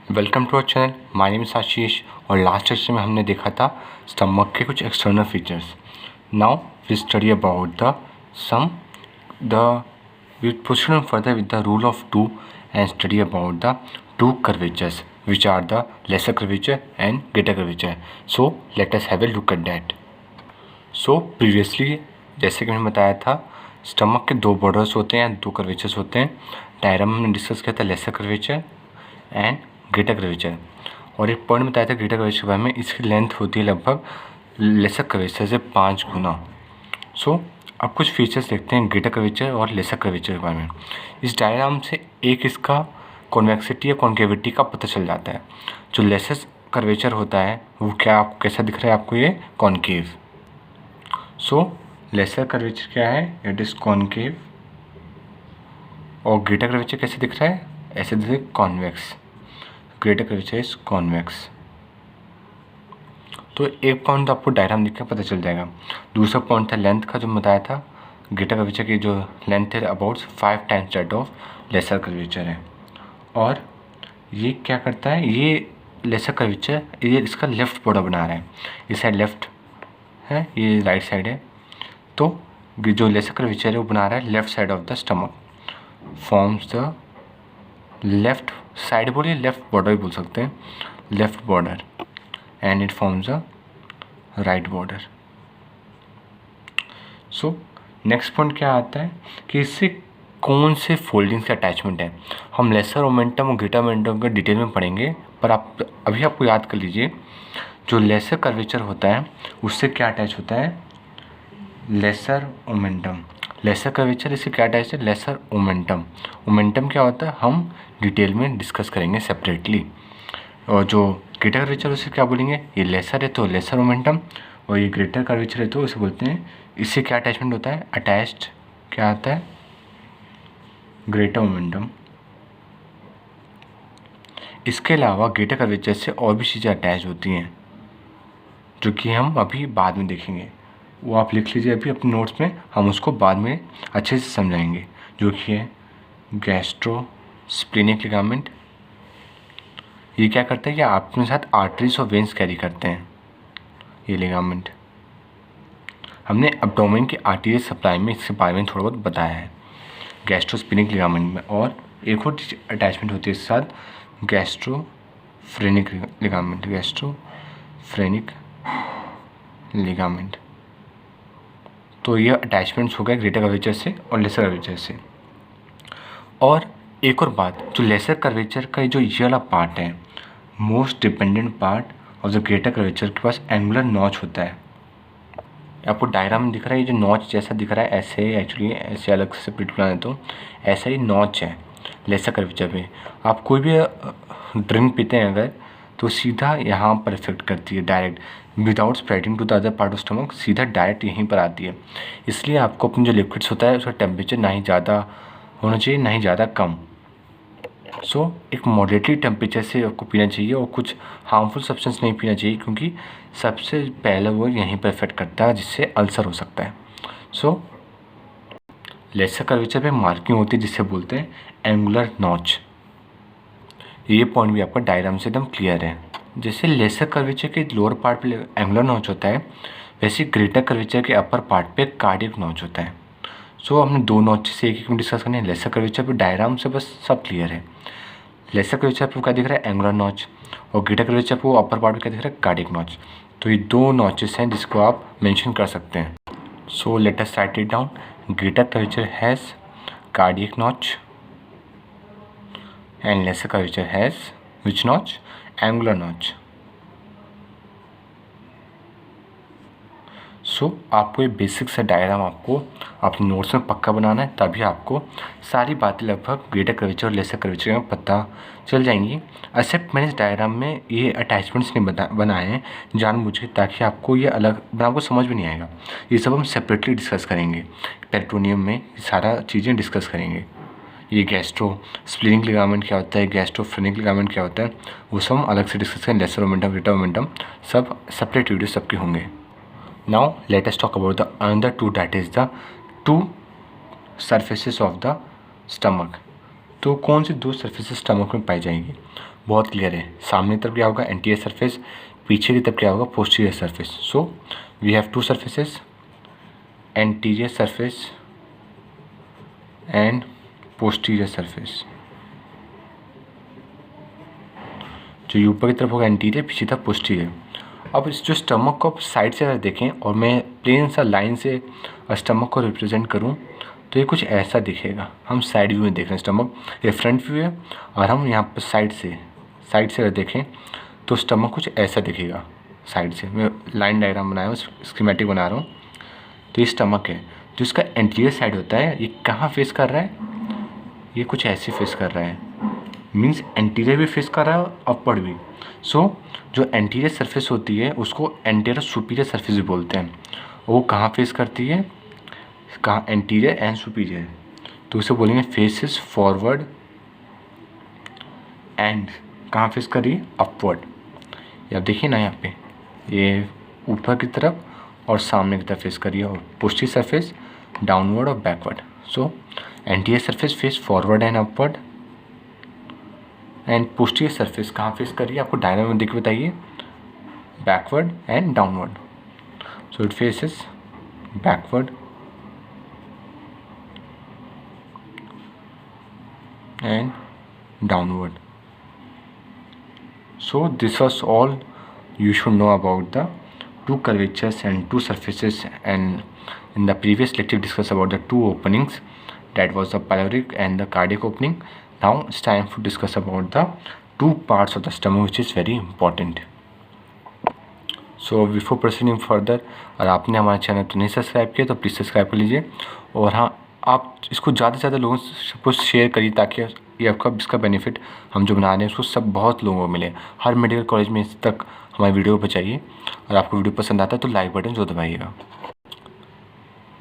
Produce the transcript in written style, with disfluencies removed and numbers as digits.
Welcome to our channel. My name is Ashish और last lecture में हमने देखा था स्टमक के कुछ external features. Now we study about we proceed further with the rule of two and study about the two curvatures which are the lesser curvature and greater curvature. So let us have a look at that. So previously जैसे कि मैंने बताया था, stomach के दो borders होते हैं, दो कर्वेचर्स होते हैं। डायग्राम में हमने डिस्कस किया था laser curvature and greater curvature, और एक पॉइंट बताया था ग्रेटर कर्वेचर के बारे में, इसकी लेंथ होती है लगभग लेसर कर्वेचर से 5 गुना। सो अब कुछ फीचर्स देखते हैं ग्रेटर कर्वेचर और लेसर कर्वेचर के बारे में। इस डायग्राम से एक इसका कॉन्वेक्सिटी या कॉन्केविटी का पता चल जाता है। जो लेसर कर्वेचर होता है वो आपको कैसा दिख रहा है, आपको ये कॉन्केव। सो लेसर कर्वेचर क्या है, इट इज़ कॉन्केव, और ग्रेटर कर्वेचर कैसे दिख रहा है, ऐसे दिख रहा है convex. Greater curvature is convex. तो एक पॉइंट तो आपको डायग्राम देख के पता चल जाएगा। दूसरा पॉइंट था लेंथ का, जो बताया था ग्रेटर कर्वेचर की जो लेंथ है about 5 times that of lesser curvature है। और ये क्या करता है, ये लेसर कर्वेचर ये इसका लेफ्ट बॉर्डर बना रहा है। इस साइड लेफ्ट है, ये राइट साइड है। तो जो लेसर कर्वेचर है वो बना रहा है left side of the stomach, forms the left side, बोलिए लेफ्ट बॉर्डर भी बोल सकते हैं, left border, and it forms a right border. So next point क्या आता है कि इससे कौन से फोल्डिंग से अटैचमेंट है। हम लेसर मोमेंटम और ग्रेटर मोमेंटम का डिटेल में पढ़ेंगे, पर आप अभी आपको याद कर लीजिए जो लेसर कर्वेचर होता है उससे क्या अटैच होता है, लेसर मोमेंटम। लेसर कर्वेचर इससे क्या अटैच है, लेसर मोमेंटम। मोमेंटम क्या होता है हम डिटेल में डिस्कस करेंगे सेपरेटली। और जो ग्रेटर कर्वेचर उसे क्या बोलेंगे, ये लेसर है तो लेसर मोमेंटम, और ये ग्रेटर कर्वेचर है तो उसे बोलते हैं, इससे क्या अटैचमेंट होता है, अटैच्ड क्या आता है, ग्रेटर मोमेंटम। इसके अलावा ग्रेटर कर्वेचर से और भी चीज़ें अटैच होती हैं जो कि हम अभी बाद में देखेंगे। वो आप लिख लीजिए अभी अपने नोट्स में, हम उसको बाद में अच्छे से समझाएंगे। जो कि है गैस्ट्रोस्प्लेनिक लिगामेंट। ये क्या करता है कि अपने साथ आर्टरीज और वेन्स कैरी करते हैं। ये लिगामेंट हमने एब्डोमेन की आर्टरीज सप्लाई में इसके बारे में थोड़ा बहुत बताया है गैस्ट्रोस्प्लेनिक लिगामेंट में। और एक और अटैचमेंट होती है इसके साथ, गैस्ट्रोफ्रेनिक लिगामेंट, गैस्ट्रोफ्रेनिक लिगामेंट। तो ये अटैचमेंट्स हो गए ग्रेटर कर्वेचर से और लेसर कर्वेचर से। और एक और बात, जो लेसर कर्वेचर का जो ये वाला पार्ट है, most dependent part of the greater curvature के पास एंगुलर नॉच होता है। आपको डायग्राम में दिख रहा है, ये जो नॉच जैसा दिख रहा है ऐसे ही, एक्चुअली ऐसे अलग से सेपरेट बनाए तो ऐसा ही नॉच है लेसर कर्वेचर पे। आप कोई भी ड्रिंक पीते हैं अगर, तो सीधा यहाँ पर इफेक्ट करती है direct, without spreading to the other part of stomach, सीधा डायरेक्ट यहीं पर आती है। इसलिए आपको अपने जो लिक्विड्स होता है उसका टेम्परेचर ना ही ज़्यादा होना चाहिए ना ही ज़्यादा कम। सो एक मॉडरेटली टेम्परेचर से आपको पीना चाहिए, और कुछ हार्मफुल सब्सटेंस नहीं पीना चाहिए, क्योंकि सबसे पहले वो यहीं पर इफेक्ट करता है जिससे अल्सर हो सकता है। सो लेसर कर्वेचर पे मार्किंग होती है जिससे बोलते हैं एंगुलर नॉच। ये पॉइंट भी आपका डायग्राम से एकदम क्लियर है। जैसे लेसर कर्वेचर के लोअर पार्ट पे एंगुलर नॉच होता है, वैसे ग्रेटर कर्वेचर के अपर पार्ट पे कार्डियक नॉच होता है। सो हमने दो नॉच से एक में डिस्कस करने हैं। लेसर कर्वेचर पे डायग्राम से बस सब क्लियर है। लेसर कर्वेचर पे क्या दिख रहा है, एंगुलर नॉच, और ग्रेटर कर्वेचर पे अपर पार्ट में क्या दिख रहा है, कार्डियक नॉच। तो ये दो नॉचेस हैं जिसको आप मेंशन कर सकते हैं। सो let us right it down. Greater curvature has cardiac notch and lesser curvature has which notch, angular notch. सो आपको ये बेसिक सा डायग्राम आपको अपने नोट्स में पक्का बनाना है, तभी आपको सारी बातें लगभग ग्रेटर कर्वेचर और लेसर कर्वेचर में पता चल जाएंगी। एक्सेप्ट मैंने इस डायग्राम में ये अटैचमेंट्स नहीं बनाए हैं जानबूझ के, ताकि आपको ये अलग आपको समझ में नहीं आएगा। ये सब हम सेपरेटली डिस्कस करेंगे, पेरिटोनियम में सारा चीज़ें डिस्कस करेंगे। ये गैस्ट्रोस्प्लेनिक लिगामेंट क्या होता है, गैस्ट्रोफ्रेनिक लिगामेंट क्या होता है, वो सब हम अलग से डिस्कस करें। लेसर मोमेंटम, ग्रेटर मोमेंटम, सब सेपरेट वीडियो सबके होंगे। Now let us talk about the another two, that is the two surfaces of the stomach. तो कौन सी दो सरफेसेस स्टमक में पाई जाएंगी, बहुत क्लियर है। सामने की तरफ क्या होगा, एंटीरियर सरफेस, पीछे की तरफ क्या होगा, posterior surface. So we have two surfaces, anterior surface and posterior surface. जो ऊपर की तरफ होगा एंटीरियर, पीछे तरफ पोस्टीरियर। अब इस जो स्टमक को आप साइड से अगर देखें और मैं प्लेन सा लाइन से स्टमक को रिप्रेजेंट करूं तो ये कुछ ऐसा दिखेगा। हम साइड व्यू में देख रहे हैं स्टमक, ये फ्रंट व्यू है, और हम यहाँ पर साइड से अगर देखें तो स्टमक कुछ ऐसा दिखेगा साइड से। मैं लाइन डायग्राम बनाया हूँ, स्कीमेटिक बना रहा हूँ। तो ये स्टमक है। जो इसका एंटीरियर साइड होता है, ये कहाँ फेस कर रहा है, ये कुछ ऐसे फेस कर रहा है, मीन्स एंटीरियर भी फेस कर रहा है और अपवर्ड भी। सो जो एंटीरियर सरफेस होती है उसको एंटीरियर सुपीरियर सरफेस भी बोलते हैं। वो कहाँ फेस करती है, कहाँ, एंटीरियर एंड सुपीरियर। तो उसे बोलेंगे फेसेस फॉरवर्ड एंड कहाँ फेस कर रही है, अपवर्ड। ये आप देखिए ना, यहाँ पे ये ऊपर की तरफ और सामने की तरफ फेस कर रही है, और पोस्टीरियर सरफेस डाउनवर्ड और backward. So anterior surface face forward and upward, and posterior surface कहाँ फेस कर रही है, आपको डायग्राम में देख के बताइए, backward and downward. So it faces backward and downward. So this was all you should know about the two curvatures and two surfaces, and in the previous lecture discussed about the two openings, that was the pyloric and the cardiac opening. Now it's time to discuss about the two parts of the stomach which is very important. So before proceeding further, और आपने हमारा channel तो नहीं subscribe किया तो please subscribe कर लीजिए, और हाँ, आप इसको ज़्यादा से ज़्यादा लोगों को शेयर करिए ताकि ये आपका इसका बेनिफिट हम जो बना रहे हैं उसको सब बहुत लोगों को मिले। हर मेडिकल कॉलेज में इस तक हमारी वीडियो पहुँचाइए, और आपको वीडियो पसंद आता है तो लाइक बटन जो दबाइएगा।